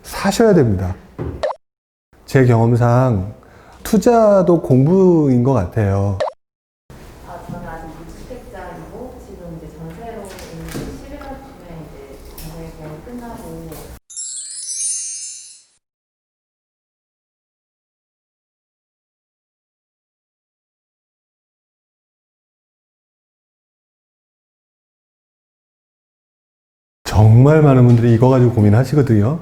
사셔야 됩니다. 제 경험상 투자도 공부인 것 같아요. 저는 아직 무주택자이고 지금 이제 전세로 있는 11월쯤에 이제 전세 계약 끝나고 정말 많은 분들이 이거 가지고 고민하시거든요.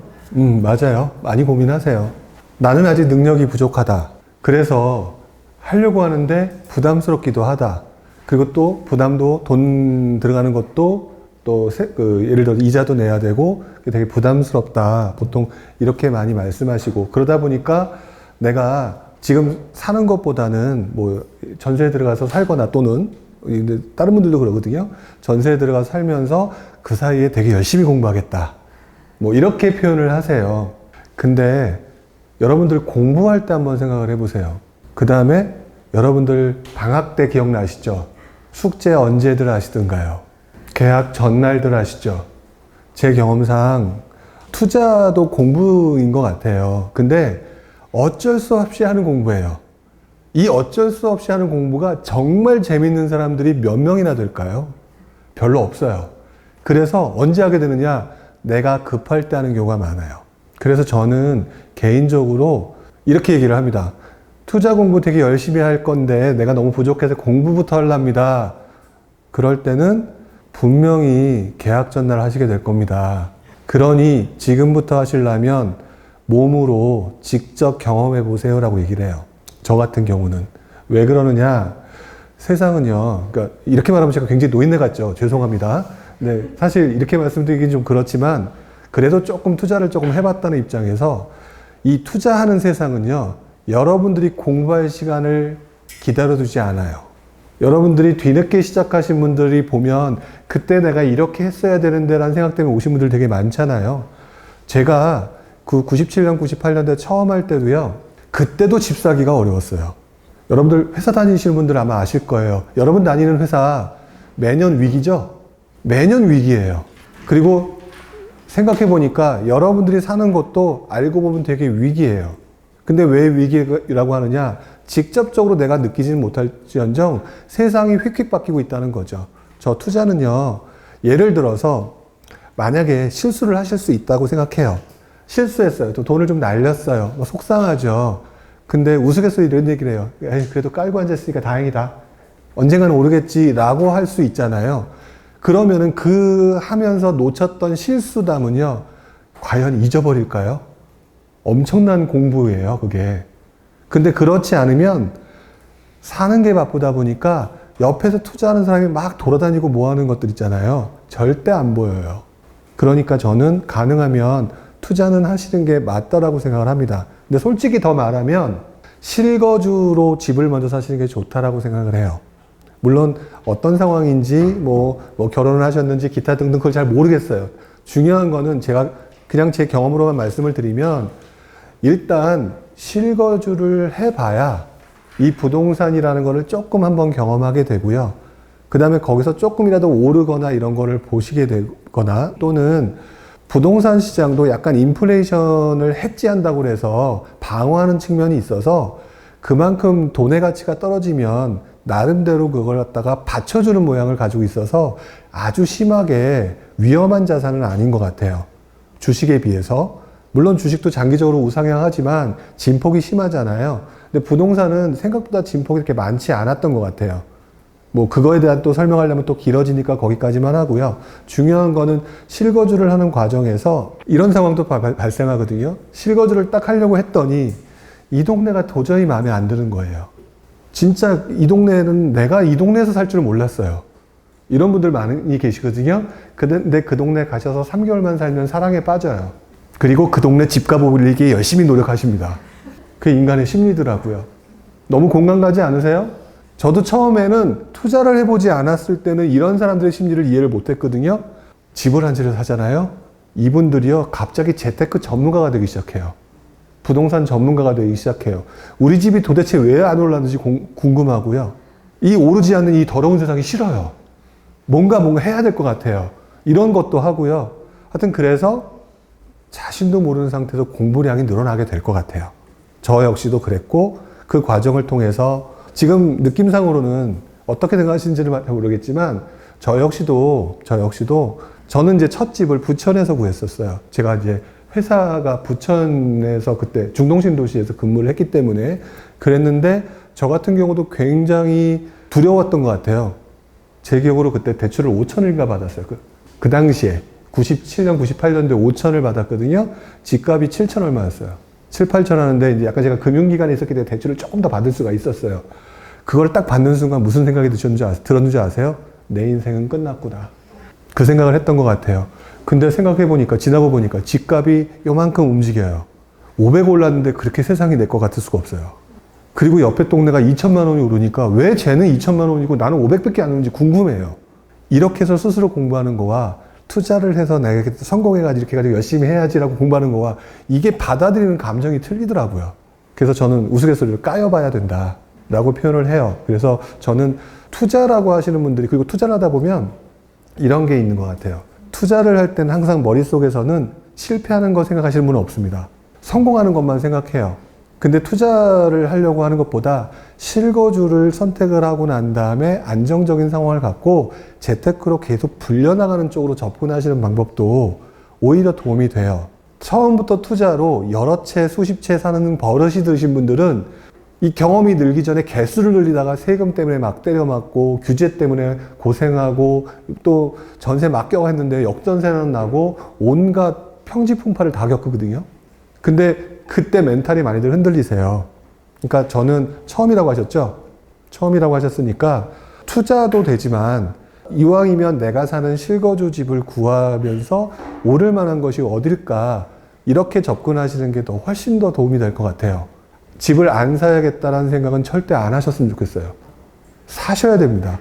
맞아요. 많이 고민하세요. 나는 아직 능력이 부족하다. 그래서 하려고 하는데 부담스럽기도 하다. 그리고 또 부담도 돈 들어가는 것도 또 예를 들어 이자도 내야 되고 되게 부담스럽다. 보통 이렇게 많이 말씀하시고 그러다 보니까 내가 지금 사는 것보다는 뭐 전세에 들어가서 살거나 또는 다른 분들도 그러거든요. 전세에 들어가서 살면서 그 사이에 되게 열심히 공부하겠다. 뭐 이렇게 표현을 하세요. 근데 여러분들 공부할 때 한번 생각을 해보세요. 그 다음에 여러분들 방학 때 기억나시죠? 숙제 언제들 하시던가요? 계약 전날들 하시죠? 제 경험상 투자도 공부인 것 같아요. 근데 어쩔 수 없이 하는 공부예요. 이 어쩔 수 없이 하는 공부가 정말 재밌는 사람들이 몇 명이나 될까요? 별로 없어요. 그래서 언제 하게 되느냐? 내가 급할 때 하는 경우가 많아요. 그래서 저는 개인적으로 이렇게 얘기를 합니다. 투자 공부 되게 열심히 할 건데 내가 너무 부족해서 공부부터 하랍니다. 그럴 때는 분명히 계약 전날 하시게 될 겁니다. 그러니 지금부터 하시려면 몸으로 직접 경험해 보세요라고 얘기를 해요. 저 같은 경우는. 왜 그러느냐? 세상은요, 그러니까 이렇게 말하면 제가 굉장히 노인네 같죠? 죄송합니다. 네, 사실 이렇게 말씀드리긴 좀 그렇지만 그래도 조금 투자를 조금 해봤다는 입장에서 이 투자하는 세상은요, 여러분들이 공부할 시간을 기다려두지 않아요. 여러분들이 뒤늦게 시작하신 분들이 보면 그때 내가 이렇게 했어야 되는데 라는 생각 때문에 오신 분들 되게 많잖아요. 제가 그 97년, 98년대 처음 할 때도요, 그때도 집 사기가 어려웠어요. 여러분들 회사 다니시는 분들 아마 아실 거예요. 여러분 다니는 회사 매년 위기죠? 매년 위기예요. 그리고 생각해 보니까 여러분들이 사는 것도 알고 보면 되게 위기예요. 근데 왜 위기라고 하느냐? 직접적으로 내가 느끼지는 못할지언정 세상이 휙휙 바뀌고 있다는 거죠. 저 투자는요, 예를 들어서 만약에 실수를 하실 수 있다고 생각해요. 실수했어요. 또 돈을 좀 날렸어요. 뭐 속상하죠. 근데 우스갯소리로 이런 얘기를 해요. 에이, 그래도 깔고 앉았으니까 다행이다. 언젠가는 오르겠지라고 할 수 있잖아요. 그러면은 그 하면서 놓쳤던 실수담은요, 과연 잊어버릴까요? 엄청난 공부예요, 그게. 근데 그렇지 않으면 사는 게 바쁘다 보니까 옆에서 투자하는 사람이 막 돌아다니고 뭐 하는 것들 있잖아요. 절대 안 보여요. 그러니까 저는 가능하면 투자는 하시는 게 맞다라고 생각을 합니다. 근데 솔직히 더 말하면 실거주로 집을 먼저 사시는 게 좋다라고 생각을 해요. 물론 어떤 상황인지 뭐 결혼을 하셨는지 기타 등등 그걸 잘 모르겠어요. 중요한 거는 제가 그냥 제 경험으로만 말씀을 드리면 일단 실거주를 해봐야 이 부동산이라는 거를 조금 한번 경험하게 되고요. 그 다음에 거기서 조금이라도 오르거나 이런 거를 보시게 되거나 또는 부동산 시장도 약간 인플레이션을 해지한다고 해서 방어하는 측면이 있어서 그만큼 돈의 가치가 떨어지면 나름대로 그걸 갖다가 받쳐주는 모양을 가지고 있어서 아주 심하게 위험한 자산은 아닌 것 같아요. 주식에 비해서. 물론 주식도 장기적으로 우상향하지만 진폭이 심하잖아요. 근데 부동산은 생각보다 진폭이 그렇게 많지 않았던 것 같아요. 뭐 그거에 대한 또 설명하려면 또 길어지니까 거기까지만 하고요. 중요한 거는 실거주를 하는 과정에서 이런 상황도 발생하거든요. 실거주를 딱 하려고 했더니 이 동네가 도저히 마음에 안 드는 거예요. 진짜 이 동네는 내가 이 동네에서 살 줄은 몰랐어요. 이런 분들 많이 계시거든요. 근데 그 동네 가셔서 3개월만 살면 사랑에 빠져요. 그리고 그 동네 집값 올리기에 열심히 노력하십니다. 그 인간의 심리더라고요. 너무 공감 가지 않으세요? 저도 처음에는 투자를 해보지 않았을 때는 이런 사람들의 심리를 이해를 못했거든요. 집을 한 채를 사잖아요. 이분들이요, 갑자기 재테크 전문가가 되기 시작해요. 부동산 전문가가 되기 시작해요. 우리 집이 도대체 왜 안 올랐는지 궁금하고요. 이 오르지 않는 이 더러운 세상이 싫어요. 뭔가 해야 될 것 같아요. 이런 것도 하고요. 하여튼 그래서 자신도 모르는 상태에서 공부량이 늘어나게 될 것 같아요. 저 역시도 그랬고 그 과정을 통해서 지금 느낌상으로는 어떻게 생각하시는지를 모르겠지만 저 역시도 저는 이제 첫 집을 부천에서 구했었어요. 제가 이제 회사가 부천에서 그때 중동신도시에서 근무를 했기 때문에 그랬는데 저 같은 경우도 굉장히 두려웠던 것 같아요. 제 기억으로 그때 대출을 5천을가 받았어요. 그 당시에 97년, 98년도에 5천을 받았거든요. 집값이 7천 얼마였어요. 7, 8천 하는데 이제 약간 제가 금융기관에 있었기 때문에 대출을 조금 더 받을 수가 있었어요. 그걸 딱 받는 순간 무슨 생각이 들었는지 아세요? 내 인생은 끝났구나. 그 생각을 했던 것 같아요. 근데 생각해보니까, 지나고 보니까 집값이 요만큼 움직여요. 500 올랐는데 그렇게 세상이 내 것 같을 수가 없어요. 그리고 옆에 동네가 2천만 원이 오르니까 왜 쟤는 2천만 원이고 나는 500밖에 안 오는지 궁금해요. 이렇게 해서 스스로 공부하는 거와 투자를 해서 내가 성공해가지고 이렇게 가지고 열심히 해야지라고 공부하는 거와 이게 받아들이는 감정이 틀리더라고요. 그래서 저는 우스갯소리로 까여봐야 된다라고 표현을 해요. 그래서 저는 투자라고 하시는 분들이, 그리고 투자를 하다 보면 이런 게 있는 것 같아요. 투자를 할 때는 항상 머릿속에서는 실패하는 거 생각하시는 분은 없습니다. 성공하는 것만 생각해요. 근데 투자를 하려고 하는 것보다 실거주를 선택을 하고 난 다음에 안정적인 상황을 갖고 재테크로 계속 불려나가는 쪽으로 접근하시는 방법도 오히려 도움이 돼요. 처음부터 투자로 여러 채, 수십 채 사는 버릇이 드신 분들은 이 경험이 늘기 전에 개수를 늘리다가 세금 때문에 막 때려맞고 규제 때문에 고생하고 또 전세 맡겨 했는데 역전세는 나고 온갖 평지풍파를 다 겪거든요. 근데 그때 멘탈이 많이들 흔들리세요. 그러니까 저는 처음이라고 하셨죠? 처음이라고 하셨으니까 투자도 되지만 이왕이면 내가 사는 실거주 집을 구하면서 오를 만한 것이 어딜까, 이렇게 접근하시는 게 더 훨씬 더 도움이 될 것 같아요. 집을 안 사야겠다라는 생각은 절대 안 하셨으면 좋겠어요. 사셔야 됩니다.